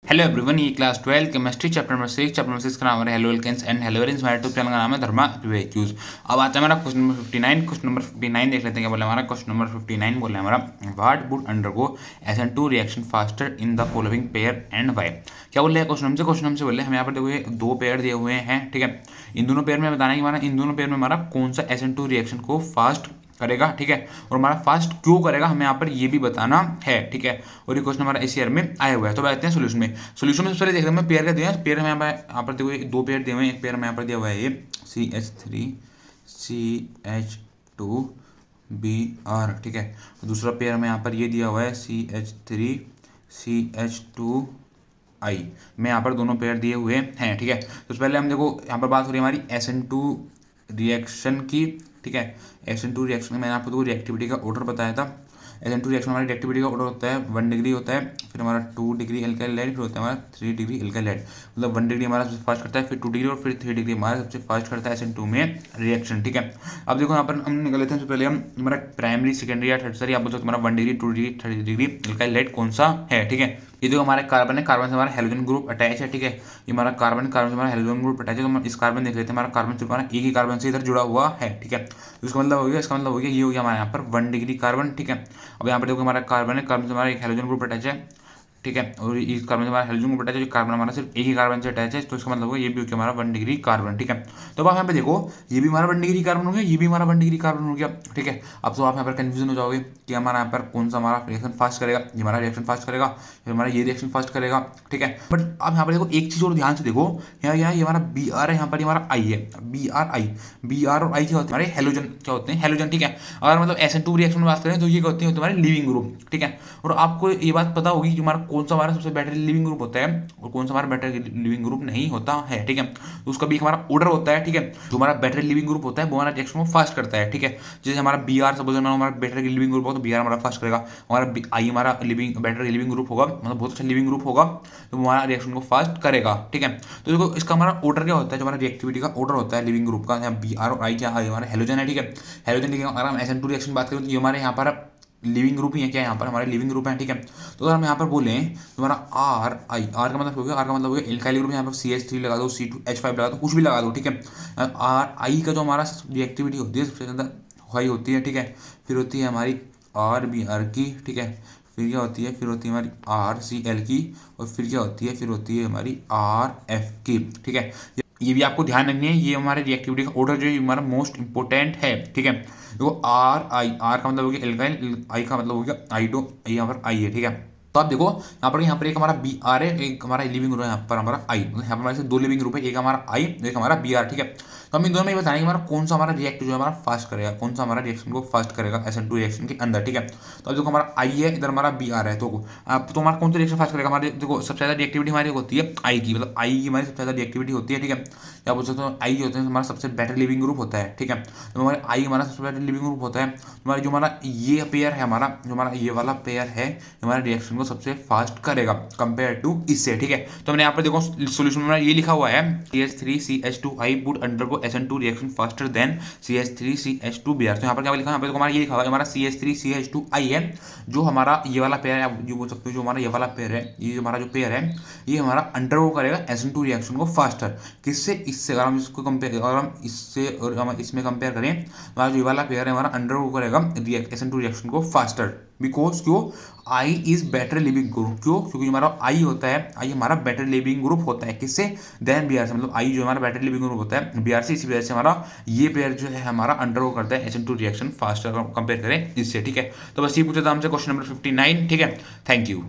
Hello everyone, ये class 12 chemistry chapter number 6 का नाम है हेलो एल्केन्स एंड हेलोवेरिन्स। हमारे ट्यूब चैनल का नाम है धर्मा एक्यूज। अब आता है हमारा क्वेश्चन नंबर 59। क्वेश्चन नंबर 59 देख लेते हैं क्या बोला हमारा। क्वेश्चन नंबर 59 बोला हमारा, what would undergo SN2 reaction faster in the following pair and why. क्या बोल रहे हैं क्वेश्चन हमसे बोल रहे हैं, हम यहाँ पर देखो दो पेयर दिए हुए हैं, ठीक है। इन दोनों पेयर में बताना है कि हमारा इन दोनों पेयर में हमारा कौन सा SN2 रिएक्शन को फास्ट करेगा, ठीक है। और हमारा फास्ट क्यों करेगा हमें यहाँ पर ये भी बताना है, ठीक है। और ये क्वेश्चन हमारा इस ईयर में आया हुआ है। तो बैठते हैं सोल्यूशन में। सोल्यूशन में सबसे पहले देख रहे हैं पेयर का दिया है। पेयर में यहाँ पर देखो दो पेयर दिए हुए हैं। एक पेयर में यहाँ पर दिया हुआ है ये CH3CH2Br, ठीक है। तो दूसरा पेयर में यहाँ पर ये दिया हुआ है CH3CH2I में यहाँ पर दोनों पेयर दिए हुए हैं, ठीक है। तो पहले हम देखो यहाँ पर बात हो रही है हमारी SN2 रिएक्शन की, ठीक है। SN2 रिएक्शन में मैंने आपको रिएक्टिविटी का ऑर्डर बताया था। SN2 रिएक्शन हमारी रिएक्टिविटी का ऑर्डर होता है 1 डिग्री होता है, फिर हमारा 2 डिग्री एल्काइल लाइट, फिर होता है हमारा 3 डिग्री एल्काइल लाइट। मतलब 1 डिग्री हमारा सबसे फास्ट करता है, फिर 2 डिग्री और फिर 3 डिग्री हमारा सबसे फास्ट करता है SN2 में रिएक्शन, ठीक है। अब देखो यहाँ पर हम निकल लेते हैं। सबसे पहले हम हमारा प्राइमरी, सेकेंडरी या थर्सरी, आप बोल सकते हमारा 1 degree, 2 degree, 3 degree alkyl light कौन सा है, ठीक है। ये देखो हमारा कार्बन है, कार्बन से हमारा हेलोजन ग्रुप अटैच है, ठीक है। ये हमारा कार्बन से हमारा हेलोजन ग्रुप अटैच है। तो हम इस कार्बन देख लेते हैं। हमारा कार्बन सिर्फ हमारा एक ही कार्बन से इधर जुड़ा हुआ है, ठीक है। तो इसका मतलब हो गया ये हो गया हमारे यहाँ पर 1 डिग्री कार्बन, ठीक है। अब यहाँ पर देखो हमारा कार्बन है, कार्बन से हमारा एक हेलोजन ग्रुप अटैच है, ठीक है। और इस कार्बन से हमारा हेलोजन ग्रुप अटैच है। कार्बन हमारा सिर्फ एक ही कार्बन से अटैच है, तो इसका मतलब होगा ये भी हो गया हमारा 1 डिग्री कार्बन, ठीक है। तो अब आप यहाँ पे देखो ये भी हमारा 1 डिग्री कार्बन हो गया, ये भी हमारा 1 डिग्री कार्बन हो गया, ठीक है। अब तो आप यहाँ पर कंफ्यूजन हो जाओगे कि हमारा यहाँ पर कौन सा हमारा रिएक्शन फास्ट करेगा। ये हमारा रिएक्शन फास्ट करेगा, फिर हमारा ये रिएक्शन फास्ट करेगा, ठीक है। बट अब यहाँ पर देखो एक चीज और ध्यान से देखो, यहाँ ये हमारा Br है, यहाँ पर हमारा I है। Br और I क्या होते हैं हमारे हेलोजन, क्या होते हैं हेलोजन, ठीक है। अगर मतलब SN2 रिएक्शन में बात करें तो ये होते हैं हमारे लिविंग ग्रुप, ठीक है। और आपको ये बात पता होगी कि हमारा कौन सा हमारा सबसे बेटर लिविंग ग्रुप होता है और कौन सा हमारा बेटर लिविंग ग्रुप नहीं होता है, ठीक है। तो उसका भी हमारा ऑर्डर होता है, ठीक है। जो हमारा बेटर लिविंग ग्रुप होता है वो हमारा रिएक्शन को फास्ट करता है, ठीक है। जैसे हमारा Br सपोज हमारा बेटर लिविंग ग्रुप हो तो Br हमारा फास्ट करेगा। हमारा I हमारा लिविंग बेटर लिविंग ग्रुप होगा, मतलब बहुत अच्छा लिविंग ग्रुप होगा, तो हमारा रिएक्शन को फास्ट करेगा, ठीक है। तो देखो इसका हमारा ऑर्डर क्या होता है, जो हमारा रिएक्टिविटी का ऑर्डर होता है लिविंग ग्रुप का, Br और I क्या हमारा हेलोजन है, ठीक है। हेलोजन, ठीक है। अगर हम SN2 रिएक्शन बात करें तो ये हमारे यहाँ पर लिविंग ग्रुप ही है, क्या यहाँ पर हमारे लिविंग ग्रुप है, ठीक है। तो अगर हम यहाँ पर बोलें तो हमारा आर का मतलब हो गया, एल्काइल ग्रुप, यहाँ पर CH3 लगा दो, C2H5 लगा दो, कुछ भी लगा दो, ठीक है। आई का जो हमारा रिएक्टिविटी होती है सबसे ज़्यादा हाई होती है, ठीक है। फिर होती है हमारी RBr की, ठीक है। फिर क्या होती है, फिर होती है हमारी RCl की, और फिर क्या होती है, फिर होती है हमारी RF की, ठीक है। ये भी आपको ध्यान रखनी है। ये हमारे रिएक्टिविटी का ऑर्डर जो है हमारा मोस्ट इंपॉर्टेंट है, ठीक है। देखो आर का मतलब हो गया एल्काइल, आई का मतलब हो गया आइडो, यहाँ पर आई है, ठीक है। तो आप देखो यहाँ पर एक हमारा Br है, एक हमारा लिविंग ग्रुप है, यहाँ पर हमारा आई, मतलब यहाँ पर हमारे से दो लिविंग ग्रुप है, एक हमारा आई, एक हमारा Br, ठीक है। तो हम इन दोनों में बताएंगे हमारा कौन सा हमारा रिएक्ट जो है हमारा फास्ट करेगा, कौन सा हमारा रिएक्शन को फास्ट करेगा SN2 रिएक्शन के अंदर, ठीक है। तो अब देखो हमारा आई है, इधर हमारा Br है, तो हमारा कौन सा रिएक्शन फास्ट करेगा। हमारे देखो सबसे ज्यादा रिएक्टिविटी हमारी होती है आई की, मतलब आई की हमारी सबसे ज्यादा रिएक्टिविटी होती है, ठीक है। या बोल सकते हो आई जो होते हैं हमारा सबसे बेटर लिविंग ग्रुप होता है, ठीक है। तो हमारे आई हमारा सबसे बेटर लिविंग ग्रुप होता है। हमारा जो हमारा ये पेयर है, हमारा जो हमारा ये वाला पेयर है, हमारे रिएक्शन को सबसे फास्ट करेगा कंपेयर टू इससे, ठीक है। तो हमने यहाँ पर देखो सोल्यूशन में ये लिखा हुआ है CH3CH2I would undergo SN2 reaction faster than CH3CH2Br। तो यहाँ पर क्या लिखा है, यहाँ पर हमारा ये लिखा हुआ है हमारा CH3CH2I है, जो हमारा ये वाला पेयर है, जो बोल सकते हो जो हमारा ये वाला पेयर है, ये हमारा जो पेयर है ये हमारा अंडरगो करेगा SN2 रिएक्शन को फास्टर। किससे, इससे। अगर हम इसको कंपेयर, अगर हम इससे और हम इसमें कंपेयर करें, हमारा जो ये वाला पेयर है हमारा अंडरगो करेगा SN2 रिएक्शन को फास्टर, बिकॉज क्यों, I is better leaving group, क्यों, क्योंकि हमारा आई होता है, आई हमारा बेटर लिविंग ग्रुप होता है, किससे, देन Br से। मतलब आई जो हमारा बेटर लिविंग ग्रुप होता है Br से, इसी वजह से हमारा ये पेयर जो है हमारा अंडरगो करता है SN2 रिएक्शन फास्टर कंपेयर करें इससे, ठीक है। तो बस ये पूछा था हमसे क्वेश्चन नंबर 59, ठीक है। Thank you.